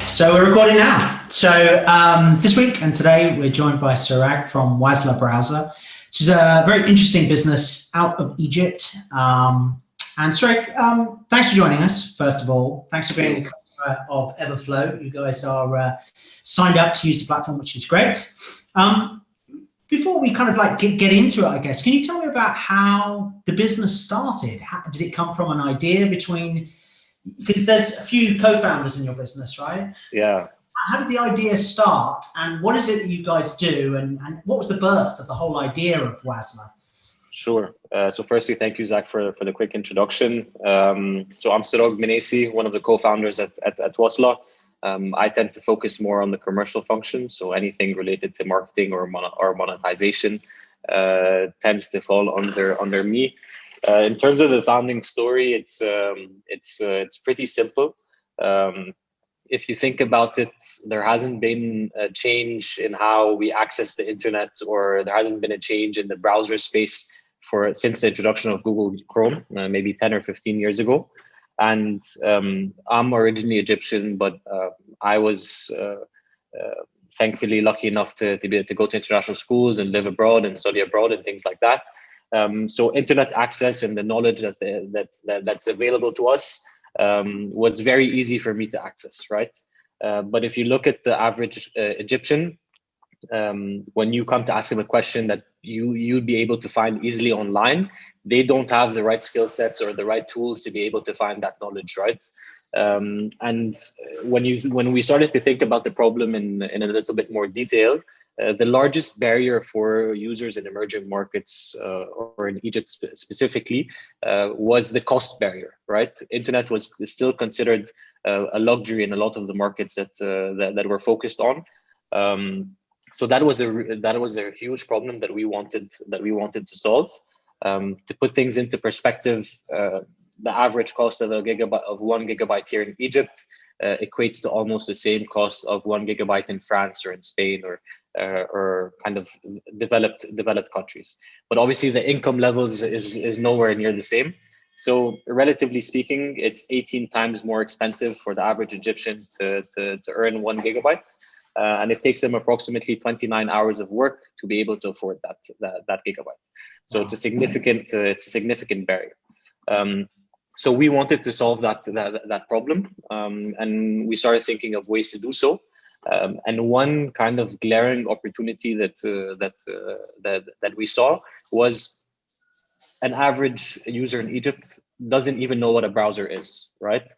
So we're recording now. So this week and today we're joined by Serag from Wasla Browser, which is a very interesting business out of Egypt. And Serag, thanks for joining us, first of all. Thanks for being a customer of Everflow. You guys are signed up to use the platform, which is great. Before we kind of like get into it, I guess, can you tell me about how the business started? How, did it come from an idea between, because there's a few co-founders in your business, right? Yeah. How did the idea start, and what is it that you guys do, and what was the birth of the whole idea of Wasla? Sure. So firstly, thank you, Zach, for the quick introduction. So I'm s.meneassy, one of the co-founders at Wasla. I tend to focus more on the commercial functions, so anything related to marketing or monetization tends to fall under me. In terms of the founding story, it's pretty simple. If you think about it, there hasn't been a change in how we access the internet, or there hasn't been a change in the browser space since the introduction of Google Chrome, maybe 10 or 15 years ago. And I'm originally Egyptian, but I was thankfully lucky enough to be able to go to international schools and live abroad and study abroad and things like that. So internet access and the knowledge that's available to us was very easy for me to access, right? But if you look at the average Egyptian, when you come to ask them a question that you'd be able to find easily online, they don't have the right skill sets or the right tools to be able to find that knowledge, right? And when we started to think about the problem in a little bit more detail, the largest barrier for users in emerging markets, or in Egypt specifically, was the cost barrier, right? Internet was still considered a luxury in a lot of the markets that we're focused on. So that was a huge problem that we wanted to solve. To put things into perspective, the average cost of 1 gigabyte here in Egypt equates to almost the same cost of 1 gigabyte in France or in Spain or kind of developed countries. But obviously the income levels is nowhere near the same. So relatively speaking, it's 18 times more expensive for the average Egyptian to earn 1 gigabyte. And it takes them approximately 29 hours of work to be able to afford that gigabyte. So it's a significant barrier. So we wanted to solve that problem, and we started thinking of ways to do so. And one kind of glaring opportunity that we saw was an average user in Egypt doesn't even know what a browser is, right?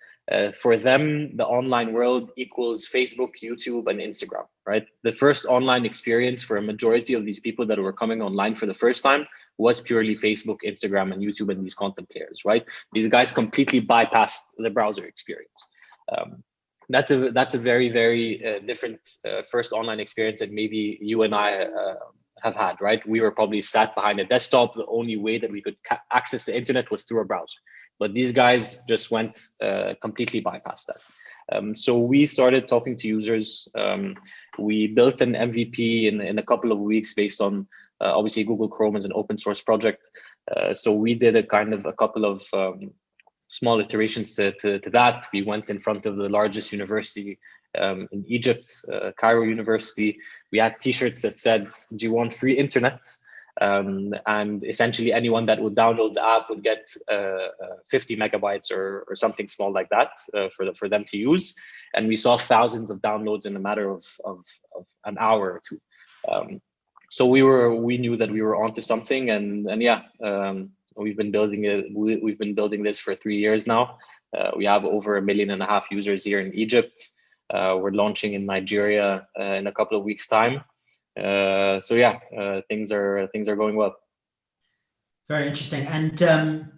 For them, the online world equals Facebook, YouTube, and Instagram, right? The first online experience for a majority of these people that were coming online for the first time was purely Facebook, Instagram, and YouTube, and these content players, right? These guys completely bypassed the browser experience. That's a very, very different first online experience that maybe you and I have had, right? We were probably sat behind a desktop. The only way that we could access the internet was through a browser. But these guys just went completely bypassed that. So we started talking to users. We built an MVP in a couple of weeks based on, obviously Google Chrome is an open source project. So we did a couple of small iterations to that. We went in front of the largest university in Egypt, Cairo University. We had t-shirts that said, "Do you want free internet?" And essentially anyone that would download the app would get 50 megabytes or something small like that for them to use. And we saw thousands of downloads in a matter of an hour or two. So we knew that we were onto something, and yeah, we've been building it. We've been building this for 3 years now. We have over 1.5 million users here in Egypt. We're launching in Nigeria in a couple of weeks' time. So yeah, things are going well. Very interesting. And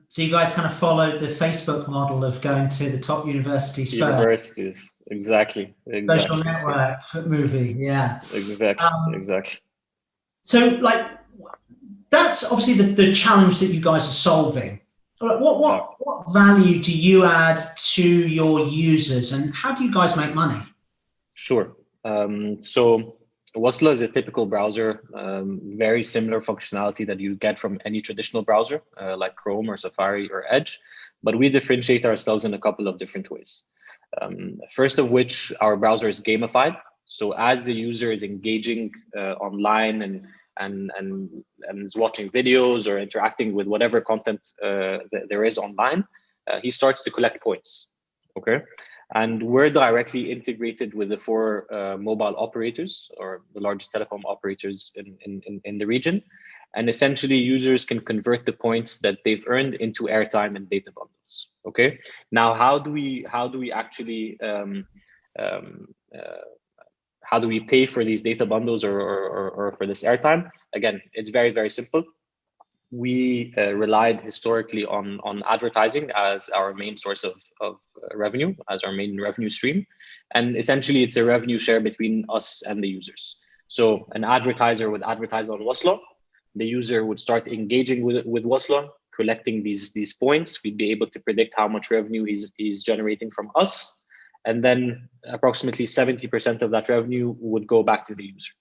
so you guys kind of followed the Facebook model of going to the top universities first. Exactly. Social network movie, yeah. Exactly. So like, that's obviously the challenge that you guys are solving. What value do you add to your users, and how do you guys make money? Sure. So Wasla is a typical browser, very similar functionality that you get from any traditional browser, like Chrome or Safari or Edge, but we differentiate ourselves in a couple of different ways. First of which, our browser is gamified. So as the user is engaging online and is watching videos or interacting with whatever content there is online, he starts to collect points. Okay, and we're directly integrated with the four mobile operators, or the largest telecom operators in the region. And essentially, users can convert the points that they've earned into airtime and data bundles. Okay. Now, how do we actually how do we pay for these data bundles or for this airtime? Again, it's very, very simple. We relied historically on advertising as our main source of revenue, as our main revenue stream. And essentially, it's a revenue share between us and the users. So an advertiser would advertise on Wasla. The user would start engaging with Wasla, collecting these points. We'd be able to predict how much revenue he's generating from us. And then approximately 70% of that revenue would go back to the user.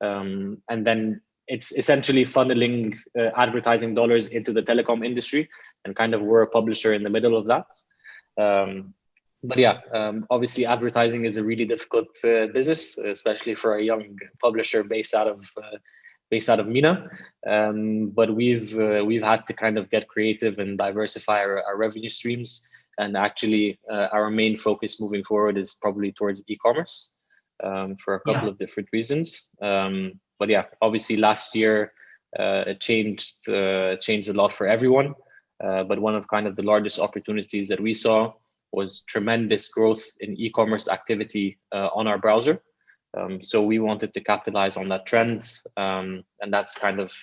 And then it's essentially funneling advertising dollars into the telecom industry, and kind of we're a publisher in the middle of that. But yeah, obviously advertising is a really difficult business, especially for a young publisher based out of MENA. But we've had to kind of get creative and diversify our revenue streams. And actually, our main focus moving forward is probably towards e-commerce for a couple of different reasons. But yeah, obviously last year it changed a lot for everyone. But one of kind of the largest opportunities that we saw was tremendous growth in e-commerce activity on our browser. So we wanted to capitalize on that trend, and that's kind of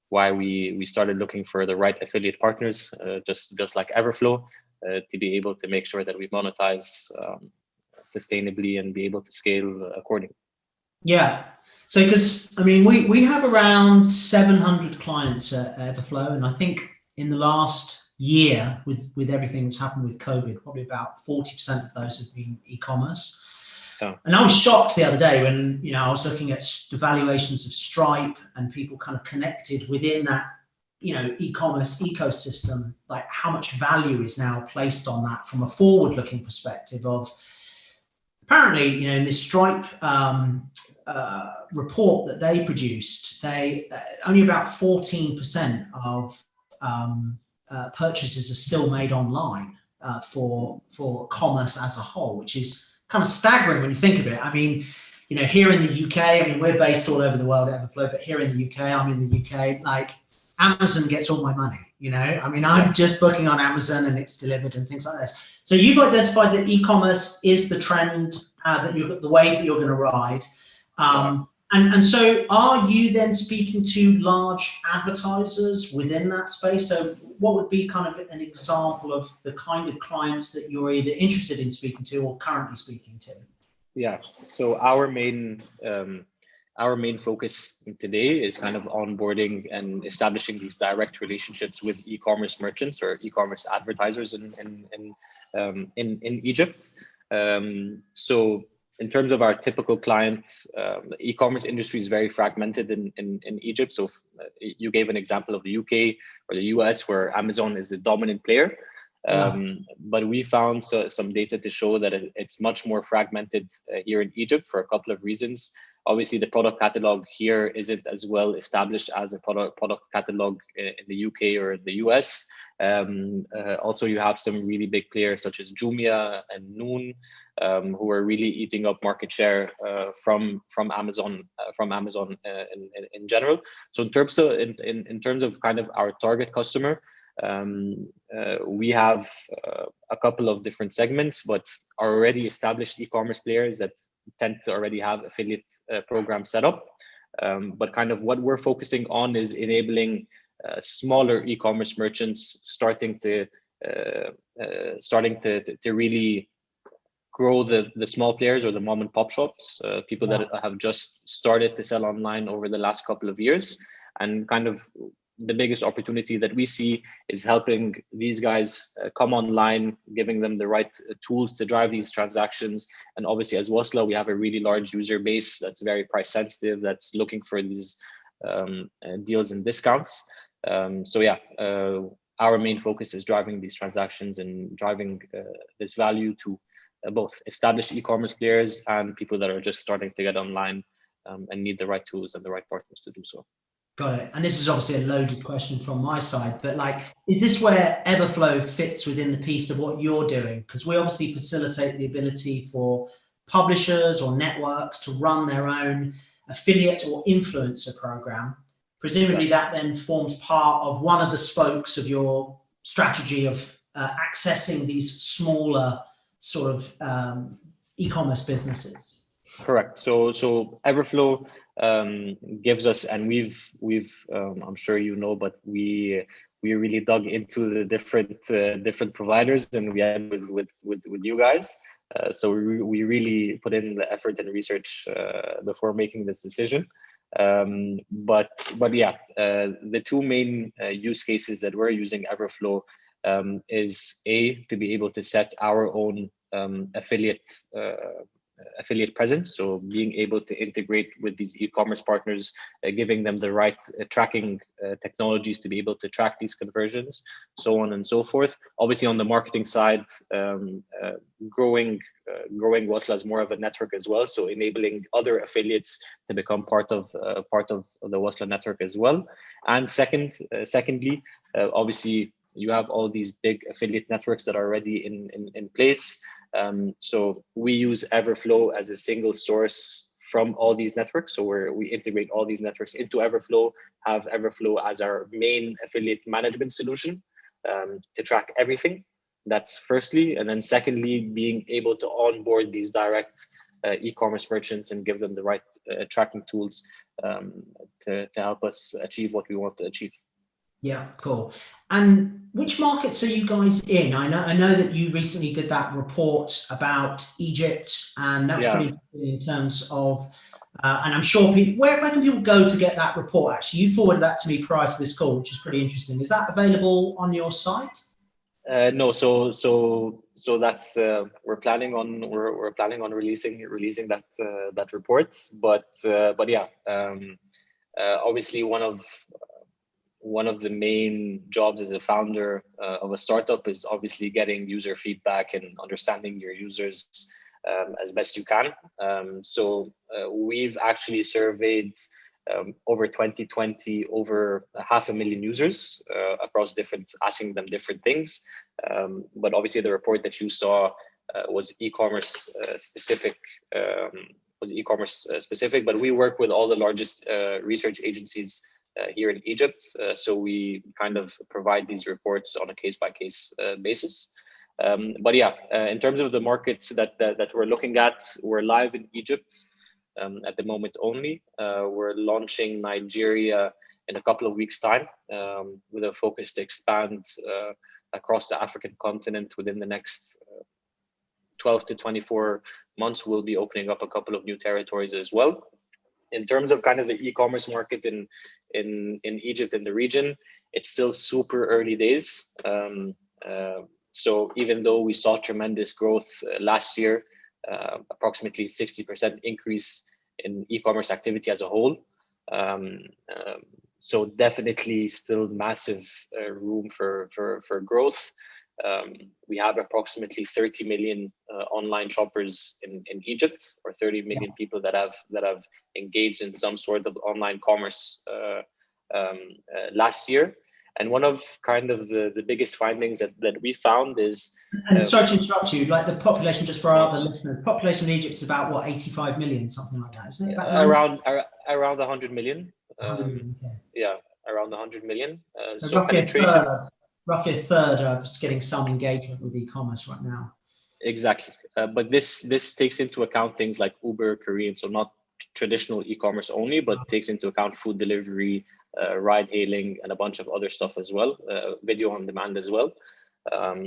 why we started looking for the right affiliate partners, just like Everflow, to be able to make sure that we monetize sustainably and be able to scale accordingly. Yeah. So, because I mean, we have around 700 clients at Everflow, and I think in the last year, with everything that's happened with COVID, probably about 40% of those have been e-commerce. Oh. And I was shocked the other day when I was looking at the valuations of Stripe and people kind of connected within that e-commerce ecosystem, like how much value is now placed on that from a forward-looking perspective of apparently, in this Stripe report that they produced, they only about 14% of purchases are still made online for commerce as a whole, which is kind of staggering when you think of it. I mean, here in the UK, I mean, we're based all over the world at Everflow, but here in the UK, I'm in the UK, like Amazon gets all my money, I mean, I'm just booking on Amazon and it's delivered and things like this. So you've identified that e-commerce is the trend, the wave that you're going to ride. And so are you then speaking to large advertisers within that space? So what would be kind of an example of the kind of clients that you're either interested in speaking to or currently speaking to? Yeah, so our main focus today is kind of onboarding and establishing these direct relationships with e-commerce merchants or e-commerce advertisers in Egypt. So in terms of our typical clients, the e-commerce industry is very fragmented in Egypt. So you gave an example of the UK or the US, where Amazon is the dominant player. But we found some data to show that it's much more fragmented here in Egypt for a couple of reasons. Obviously, the product catalog here isn't as well established as a product catalog in the UK or the US. Also, you have some really big players such as Jumia and Noon, who are really eating up market share from Amazon in general. So in terms of kind of our target customer, we have a couple of different segments, but are already established e-commerce players that tend to already have affiliate programs set up. But kind of what we're focusing on is enabling smaller e-commerce merchants starting to really grow the small players or the mom and pop shops, people that have just started to sell online over the last couple of years. And kind of the biggest opportunity that we see is helping these guys come online, giving them the right tools to drive these transactions. And obviously, as Wasla, we have a really large user base that's very price sensitive, that's looking for these deals and discounts. So yeah, our main focus is driving these transactions and driving this value to both established e-commerce players and people that are just starting to get online and need the right tools and the right partners to do so. Got it. And this is obviously a loaded question from my side, but is this where Everflow fits within the piece of what you're doing? Because we obviously facilitate the ability for publishers or networks to run their own affiliate or influencer program. Presumably that then forms part of one of the spokes of your strategy of accessing these smaller sort of e-commerce businesses. Correct. So Everflow gives us, and we've I'm sure you know, but we really dug into the different providers, and we end with you guys. So we really put in the effort and research before making this decision. But yeah, the two main use cases that we're using Everflow is to be able to set our own affiliate presence. So being able to integrate with these e-commerce partners, giving them the right tracking technologies to be able to track these conversions, so on and so forth. Obviously, on the marketing side, growing Wasla as more of a network as well. So enabling other affiliates to become part of the Wasla network as well. And secondly, obviously, you have all these big affiliate networks that are already in place. So we use Everflow as a single source from all these networks. So we integrate all these networks into Everflow, have Everflow as our main affiliate management solution to track everything. That's firstly. And then secondly, being able to onboard these direct e-commerce merchants and give them the right tracking tools to help us achieve what we want to achieve. Yeah, cool. And which markets are you guys in? I know that you recently did that report about Egypt, and that was pretty interesting in terms of, and I'm sure people, where can people go to get that report? Actually, you forwarded that to me prior to this call, which is pretty interesting. Is that available on your site? No, so that's we're planning on releasing that report, but yeah, obviously one of the main jobs as a founder of a startup is obviously getting user feedback and understanding your users as best you can. So we've actually surveyed over 2020 over 500,000 users across asking them different things. But obviously the report that you saw was e-commerce specific. But we work with all the largest research agencies here in Egypt. So we kind of provide these reports on a case-by-case basis. But yeah, in terms of the markets that we're looking at, we're live in Egypt at the moment only. We're launching Nigeria in a couple of weeks' time with a focus to expand across the African continent within the next 12 to 24 months. We'll be opening up a couple of new territories as well. In terms of kind of the e-commerce market in Egypt and the region, it's still super early days. So even though we saw tremendous growth last year, approximately 60% increase in e-commerce activity as a whole. So definitely still massive room for growth. We have approximately 30 million online shoppers in Egypt, or 30 million people that have engaged in some sort of online commerce last year. And one of kind of the biggest findings that we found is... And sorry to interrupt you, like the population, just for our other listeners, population in Egypt is about what, 85 million, something like that, isn't it? Around 100 million. 100 million, okay. Yeah, around 100 million. So roughly a third of getting some engagement with e-commerce right now. Exactly. But this takes into account things like Uber, Korean, so not traditional e-commerce only, but takes into account food delivery, ride hailing, and a bunch of other stuff as well, video on demand as well.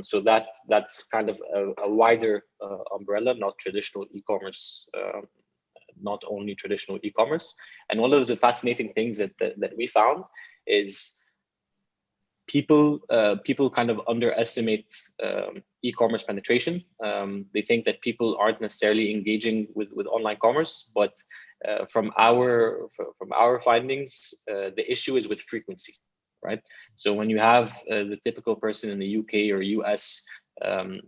So that's kind of a wider umbrella, not traditional e-commerce, not only traditional e-commerce. And one of the fascinating things that we found is people kind of underestimate e-commerce penetration. They think that people aren't necessarily engaging with online commerce, but from our findings, the issue is with frequency, right? So when you have the typical person in the UK or US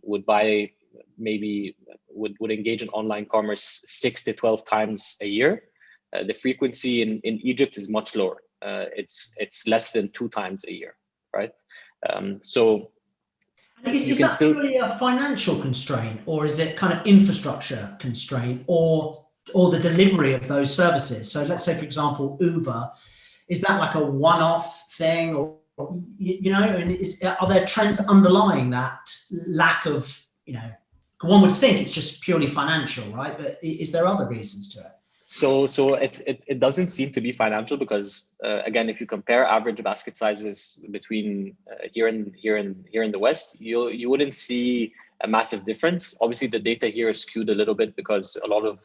would buy maybe would engage in online commerce 6 to 12 times a year. The frequency in Egypt is much lower. It's less than 2 times a year, right? So is that purely a financial constraint, or is it kind of infrastructure constraint, or the delivery of those services? So let's say, for example, Uber, is that like a one-off thing, or are there trends underlying that lack of, one would think it's just purely financial, right? But is there other reasons to it? So it doesn't seem to be financial because again, if you compare average basket sizes between here and the West, you wouldn't see a massive difference. Obviously, the data here is skewed a little bit because a lot of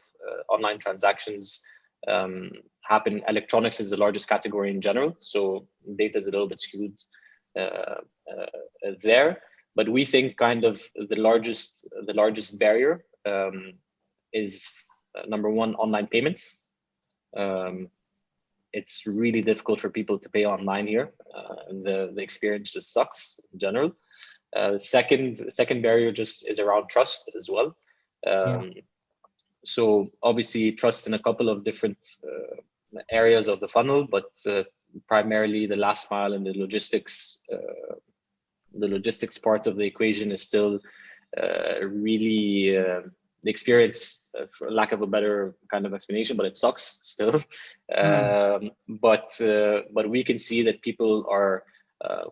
online transactions happen. Electronics is the largest category in general, so data is a little bit skewed there. But we think kind of the largest barrier is number one, online payments. It's really difficult for people to pay online here. The experience just sucks in general. Second barrier just is around trust as well. So obviously trust in a couple of different areas of the funnel, but primarily the last mile and the logistics part of the equation is still really the experience, for lack of a better kind of explanation, but it sucks still. But we can see that people are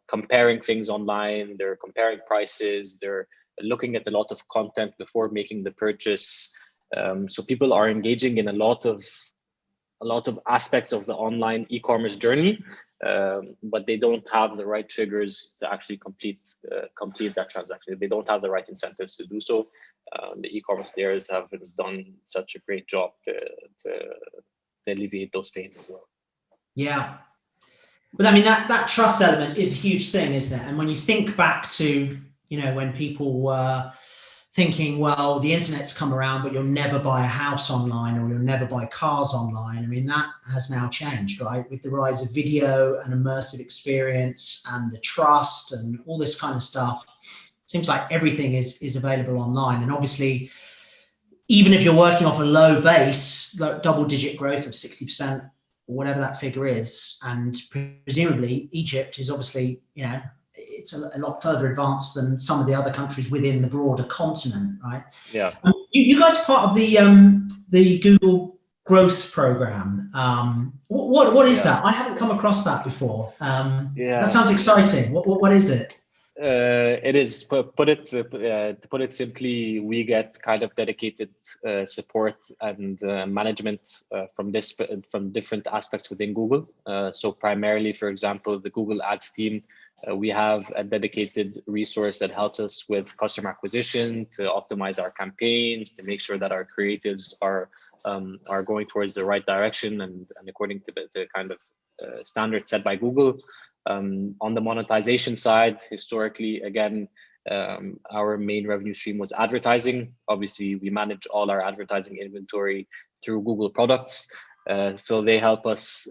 comparing things online. They're comparing prices. They're looking at a lot of content before making the purchase. So people are engaging in a lot of aspects of the online e-commerce journey, but they don't have the right triggers to actually complete that transaction. They don't have the right incentives to do so. The e-commerce players have done such a great job to alleviate those pains as well. Yeah. But I mean, that trust element is a huge thing, isn't it? And when you think back to, when people were thinking, well, the internet's come around, but you'll never buy a house online, or you'll never buy cars online. I mean, that has now changed, right? With the rise of video and immersive experience and the trust and all this kind of stuff. Seems like everything is available online. And obviously, even if you're working off a low base, like double-digit growth of 60%, or whatever that figure is, and presumably Egypt is obviously, it's a lot further advanced than some of the other countries within the broader continent, right? Yeah. You guys are part of the Google Growth Program. What is that? I haven't come across that before. That sounds exciting. What is it? It is, to put it simply, we get kind of dedicated support and management from different aspects within Google. So primarily, for example, the Google Ads team, we have a dedicated resource that helps us with customer acquisition, to optimize our campaigns, to make sure that our creatives are going towards the right direction and according to the kind of standards set by Google. On the monetization side, historically, again, our main revenue stream was advertising. Obviously, we manage all our advertising inventory through Google products. So they help us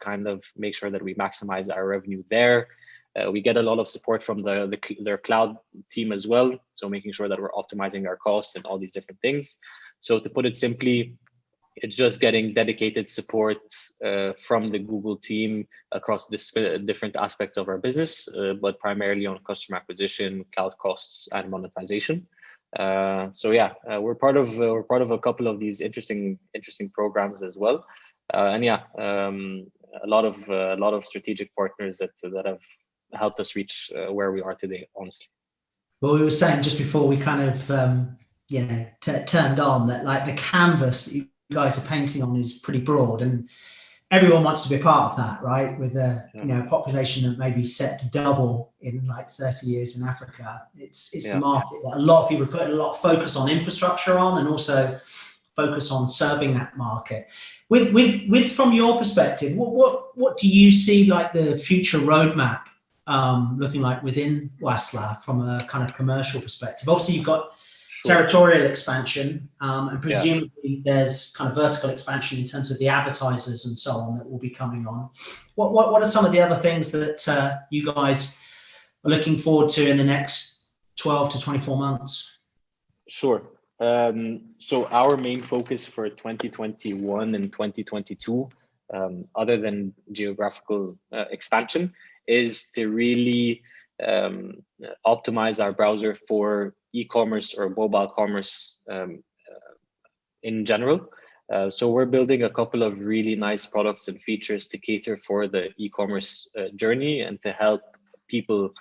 kind of make sure that we maximize our revenue there. We get a lot of support from their cloud team as well. So making sure that we're optimizing our costs and all these different things. So to put it simply, it's just getting dedicated support from the Google team across different aspects of our business, but primarily on customer acquisition, cloud costs, and monetization. So yeah, we're part of a couple of these interesting programs as well, and yeah, a lot of strategic partners that have helped us reach where we are today, honestly. Well, we were saying just before we kind of turned on that, like, the canvas you guys are painting on is pretty broad, and everyone wants to be a part of that, right? With a population that may be set to double in like 30 years in Africa. It's the market that a lot of people put a lot of focus on infrastructure on, and also focus on serving that market. With from your perspective, what do you see like the future roadmap looking like within Wasla from a kind of commercial perspective? Obviously, you've got territorial expansion, and presumably there's kind of vertical expansion in terms of the advertisers and so on that will be coming on. What are some of the other things that you guys are looking forward to in the next 12 to 24 months? Sure. So our main focus for 2021 and 2022, other than geographical expansion, is to really optimize our browser for e-commerce or mobile commerce in general. So we're building a couple of really nice products and features to cater for the e-commerce journey and to help people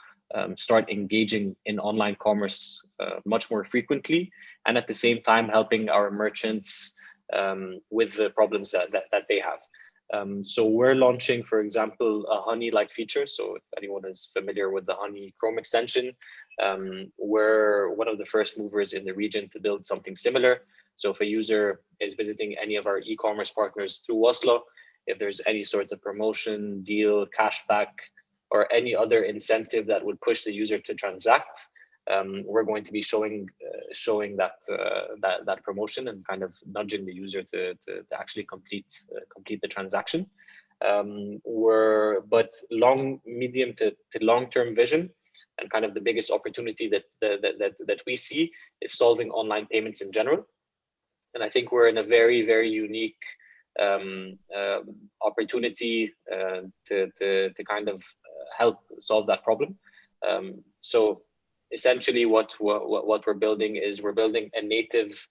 start engaging in online commerce much more frequently, and at the same time helping our merchants with the problems that they have. So we're launching, for example, a honey-like feature. So if anyone is familiar with the Honey Chrome extension, we're one of the first movers in the region to build something similar. So if a user is visiting any of our e-commerce partners through Wasla, if there's any sort of promotion, deal, cashback, or any other incentive that would push the user to transact, we're going to be showing that promotion and kind of nudging the user to actually complete the transaction. But medium to long-term vision, and kind of the biggest opportunity that we see is solving online payments in general. And I think we're in a very, very unique opportunity to kind of help solve that problem. So essentially what we're building is we're building a native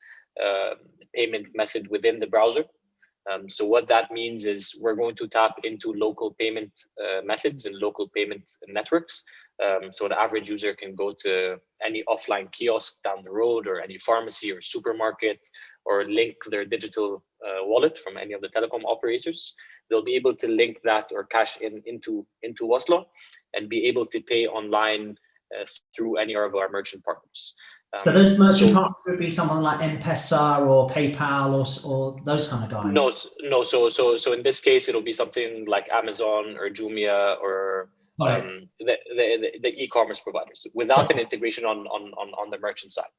payment method within the browser. So what that means is we're going to tap into local payment methods and local payment networks. So the average user can go to any offline kiosk down the road, or any pharmacy or supermarket, or link their digital wallet from any of the telecom operators. They'll be able to link that or cash into Wasla and be able to pay online through any of our merchant partners. So those merchant partners would be someone like M-Pesa or PayPal or those kind of guys? No. So in this case, it'll be something like Amazon or Jumia or the e-commerce providers, without an integration on the merchant side.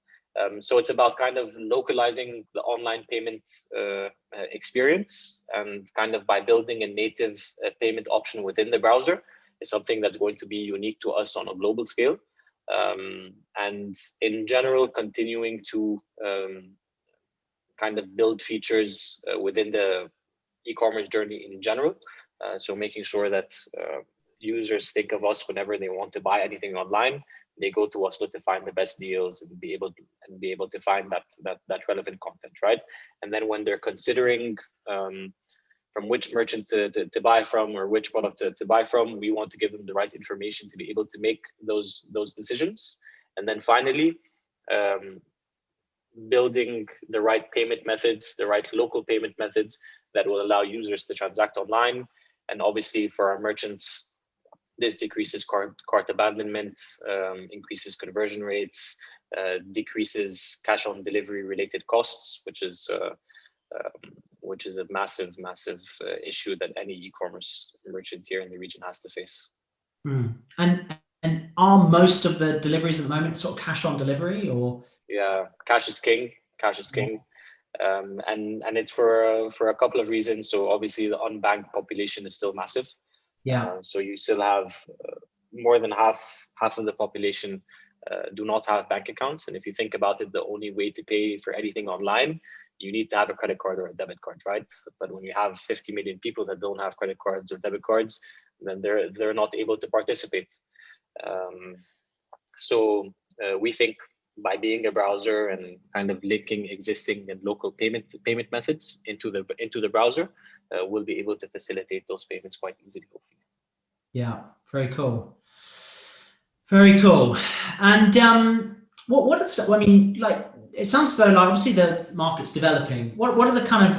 So it's about kind of localizing the online payment experience, and kind of by building a native payment option within the browser is something that's going to be unique to us on a global scale. And in general, continuing to kind of build features within the e-commerce journey in general. So making sure that users think of us whenever they want to buy anything online, they go to Wasla to find the best deals and be able to find that relevant content, right? And then when they're considering from which merchant to buy from, or which product to buy from, we want to give them the right information to be able to make those decisions. And then finally, building the right payment methods, the right local payment methods that will allow users to transact online. And obviously for our merchants, this decreases cart abandonment, increases conversion rates, decreases cash on delivery related costs, which is a massive issue that any e-commerce merchant here in the region has to face. And are most of the deliveries at the moment sort of cash on delivery, or? Yeah, cash is king. And it's for a couple of reasons. So obviously the unbanked population is still massive. Yeah. So you still have more than half of the population do not have bank accounts. And if you think about it, the only way to pay for anything online, you need to have a credit card or a debit card, right? But when you have 50 million people that don't have credit cards or debit cards, then they're not able to participate. So we think by being a browser and kind of linking existing and local payment methods into the browser, we'll be able to facilitate those payments quite easily, hopefully. Yeah, very cool. Very cool. And what is, I mean, like, it sounds so like obviously the market's developing. What are the kind of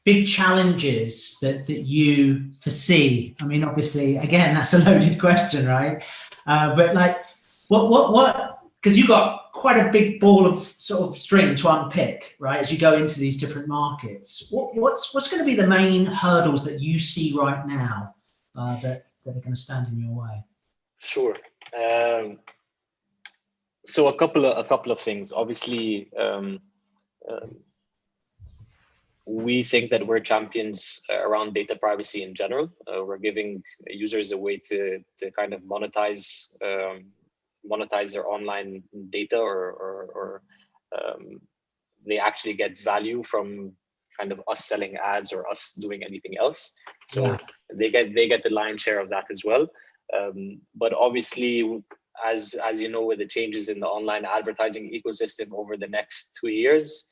big challenges that you foresee? I mean, obviously, again, that's a loaded question, right? But like, what? Because you've got quite a big ball of sort of string to unpick, right? As you go into these different markets, what's going to be the main hurdles that you see right now that are going to stand in your way? Sure. So a couple of things. Obviously, we think that we're champions around data privacy in general. We're giving users a way to kind of monetize their online data or they actually get value from kind of us selling ads or us doing anything else. So they get the lion's share of that as well. But obviously, as you know, with the changes in the online advertising ecosystem over the next 2 years,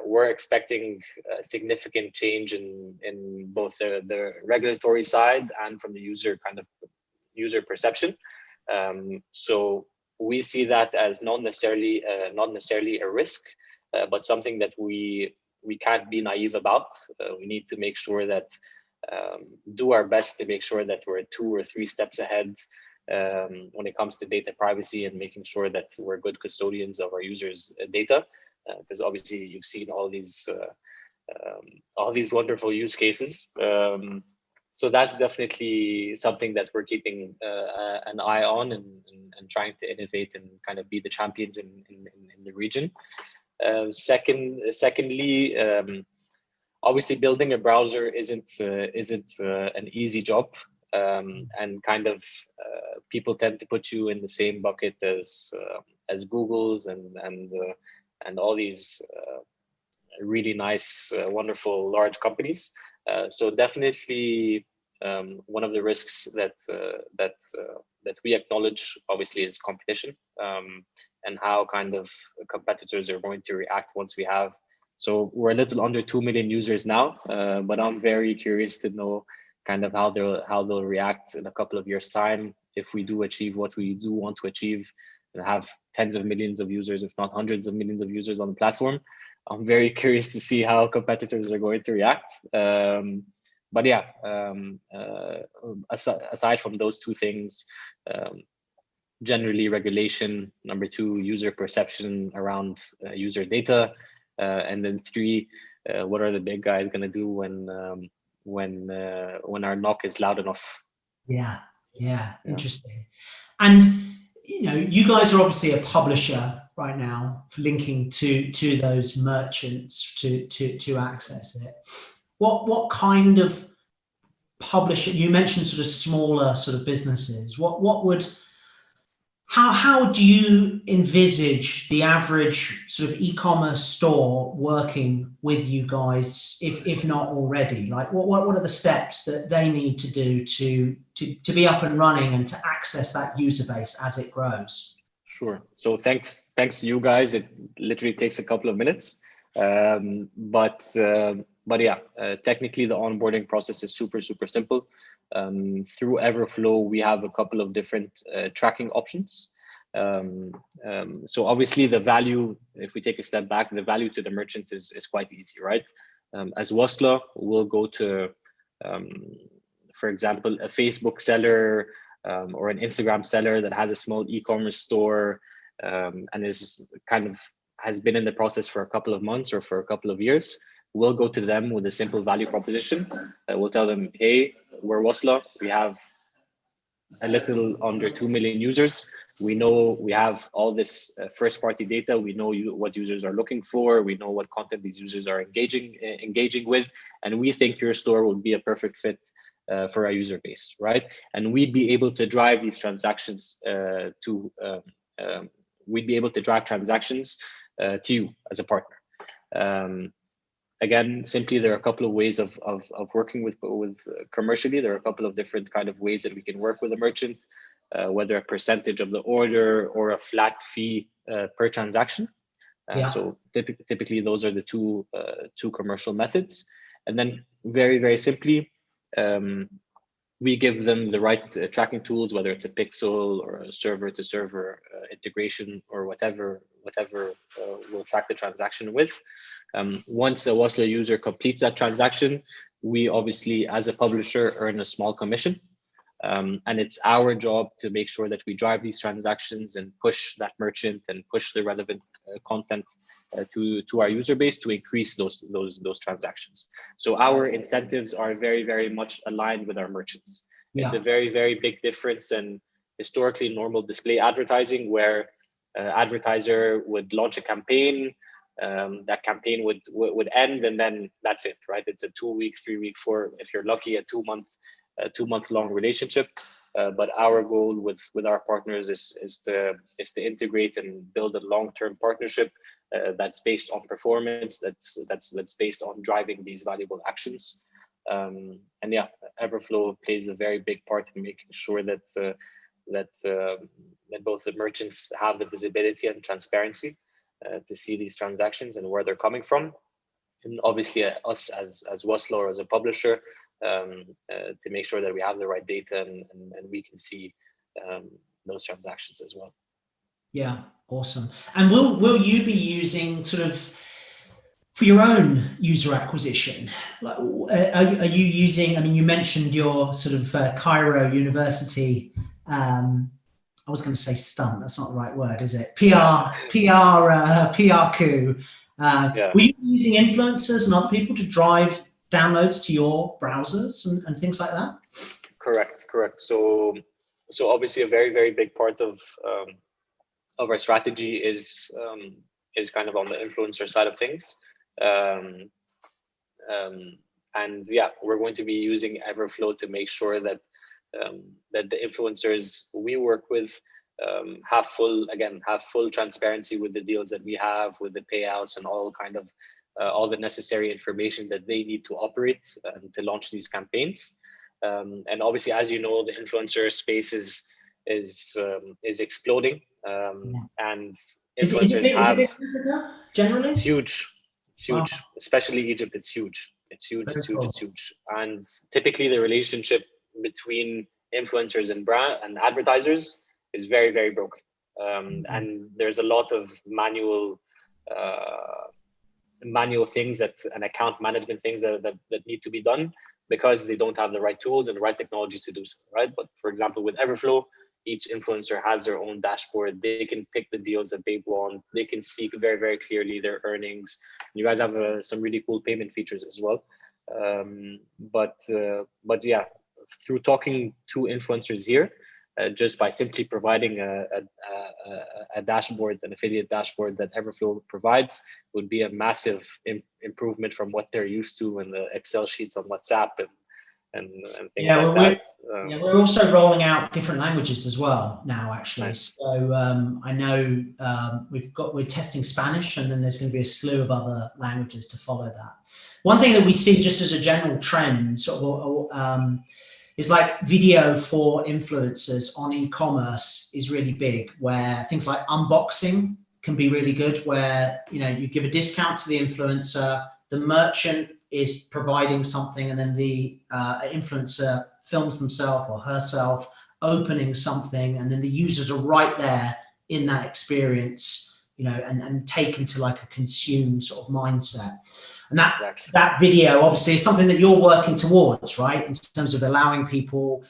we're expecting a significant change in both the regulatory side and from the user perception. So we see that as not necessarily a risk, but something that we can't be naive about. We need to make sure that do our best to make sure that we're 2 or 3 steps ahead when it comes to data privacy and making sure that we're good custodians of our users' data. Because obviously you've seen all these wonderful use cases. So that's definitely something that we're keeping an eye on and trying to innovate and kind of be the champions in the region. Secondly, obviously building a browser isn't an easy job, and kind of people tend to put you in the same bucket as Google's and all these really nice, wonderful large companies. So definitely one of the risks that we acknowledge obviously is competition, and how kind of competitors are going to react once we have. So we're a little under 2 million users now, but I'm very curious to know kind of how they'll react in a couple of years' time if we do achieve what we do want to achieve and have tens of millions of users, if not hundreds of millions of users on the platform. I'm very curious to see how competitors are going to react. But yeah, aside from those 2 things, generally regulation, number 2, user perception around user data, and then 3, what are the big guys going to do when our knock is loud enough? Yeah, interesting. And you guys are obviously a publisher right now, linking to those merchants to access it. What kind of publisher? You mentioned sort of smaller sort of businesses. How do you envisage the average sort of e-commerce store working with you guys, if not already? Like, what are the steps that they need to do to be up and running and to access that user base as it grows? Sure. So thanks to you guys. It literally takes a couple of minutes, but yeah, technically the onboarding process is super simple. Through Everflow, we have a couple of different tracking options. So obviously the value, if we take a step back, the value to the merchant is quite easy, right? As Wasla, we'll go to, for example, a Facebook seller or an Instagram seller that has a small e-commerce store and has been in the process for a couple of months or for a couple of years. We'll go to them with a simple value proposition. We'll tell them, hey, we're Wasla. We have a little under 2 million users. We know we have all this first party data. We know what users are looking for. We know what content these users are engaging with. And we think your store would be a perfect fit for our user base, right? And we'd be able to drive these transactions we'd be able to drive transactions to you as a partner. Again, simply there are a couple of ways of working with commercially. There are a couple of different kind of ways that we can work with a merchant, whether a percentage of the order or a flat fee per transaction. So typically those are the two commercial methods. And then very simply, we give them the right tracking tools, whether it's a pixel or a server to server integration or whatever we'll track the transaction with. Once a Wasla user completes that transaction, we obviously, as a publisher, earn a small commission. And it's our job to make sure that we drive these transactions and push that merchant and push the relevant content to our user base to increase those transactions. So our incentives are very much aligned with our merchants. It's a very big difference than historically normal display advertising, where advertiser would launch a campaign. That campaign would end, and then that's it, right? It's a 2 week, 3 week, 4, if you're lucky, a 2 month a 2-month long relationship. But our goal with our partners is to integrate and build a long-term partnership that's based on performance, that's based on driving these valuable actions. And yeah, Everflow plays a very big part in making sure that both the merchants have the visibility and transparency to see these transactions and where they're coming from, and obviously us as Wasla or as a publisher to make sure that we have the right data and we can see those transactions as well. Yeah, awesome. And will you be using sort of for your own user acquisition? Like, are you using? I mean, you mentioned your sort of Cairo University. I was going to say stunt. That's not the right word, is it? PR coup. Yeah. Were you using influencers and other people to drive downloads to your browsers and things like that? Correct. So obviously a very, very big part of our strategy is kind of on the influencer side of things. And yeah, we're going to be using Everflow to make sure that that the influencers we work with have full transparency with the deals that we have, with the payouts and all the necessary information that they need to operate and to launch these campaigns. And obviously, as you know, the influencer space is exploding, and influencers is it Africa, generally? It's huge. Wow. Especially Egypt. It's huge. It's huge. And typically, the relationship between influencers and brand and advertisers is very, very broken. And there's a lot of manual things and account management things that need to be done because they don't have the right tools and the right technologies to do so, right? But for example, with Everflow, each influencer has their own dashboard. They can pick the deals that they want. They can see very, very clearly their earnings. You guys have some really cool payment features as well. But yeah, through talking to influencers here, just by simply providing a dashboard, an affiliate dashboard that Everflow provides, would be a massive improvement from what they're used to in the Excel sheets on WhatsApp and things like that. We're also rolling out different languages as well now, actually. Nice. So I know we're testing Spanish, and then there's going to be a slew of other languages to follow that. One thing that we see just as a general trend, sort of, is like video for influencers on e-commerce is really big, where things like unboxing can be really good, where you give a discount to the influencer, the merchant is providing something, and then the influencer films themselves or herself opening something, and then the users are right there in that experience, and taken to like a consume sort of mindset. And that video obviously is something that you're working towards, right? In terms of allowing people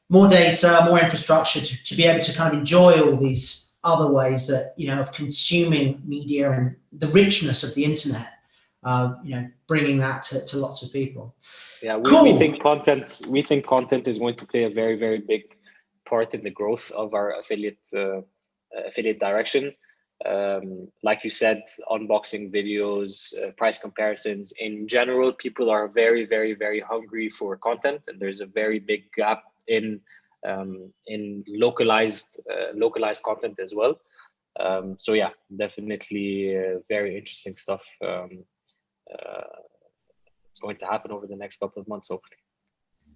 more data, more infrastructure to be able to kind of enjoy all these other ways that, of consuming media and the richness of the internet, bringing that to lots of people. Yeah, we think content is going to play a very, very big part in the growth of our affiliate direction. Like you said, unboxing videos, price comparisons. In general, people are very, very, very hungry for content, and there's a very big gap in localized content as well. So yeah, definitely very interesting stuff. It's going to happen over the next couple of months, hopefully.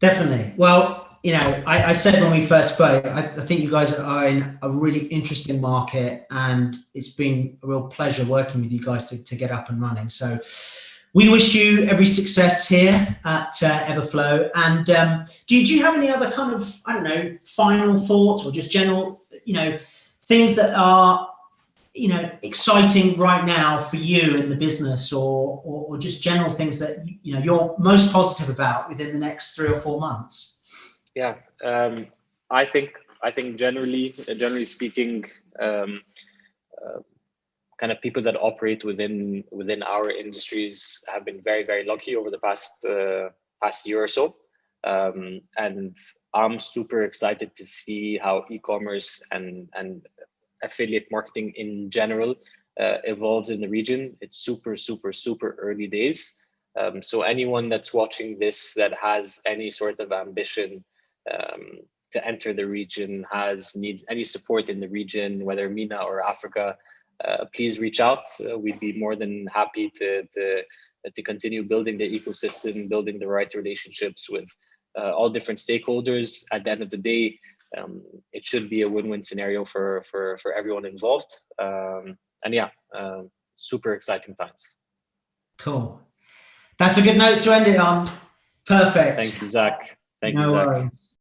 Definitely. Well, I said when we first spoke, I think you guys are in a really interesting market, and it's been a real pleasure working with you guys to get up and running. So we wish you every success here at Everflow. And do you have any other kind of, final thoughts or just general, things that are, exciting right now for you in the business, or just general things that, you're most positive about within the next 3 or 4 months? Yeah, I think generally speaking, kind of people that operate within our industries have been very, very lucky over the past year or so. And I'm super excited to see how e-commerce and affiliate marketing in general evolves in the region. It's super, super, super early days. So anyone that's watching this that has any sort of ambition to enter the region, needs any support in the region, whether MENA or Africa, please reach out. We'd be more than happy to continue building the ecosystem, building the right relationships with all different stakeholders. At the end of the day, it should be a win-win scenario for everyone involved. And yeah, super exciting times. Cool. That's a good note to end it on. Perfect. Thank you, Zach. Thank you, No Zach. worries.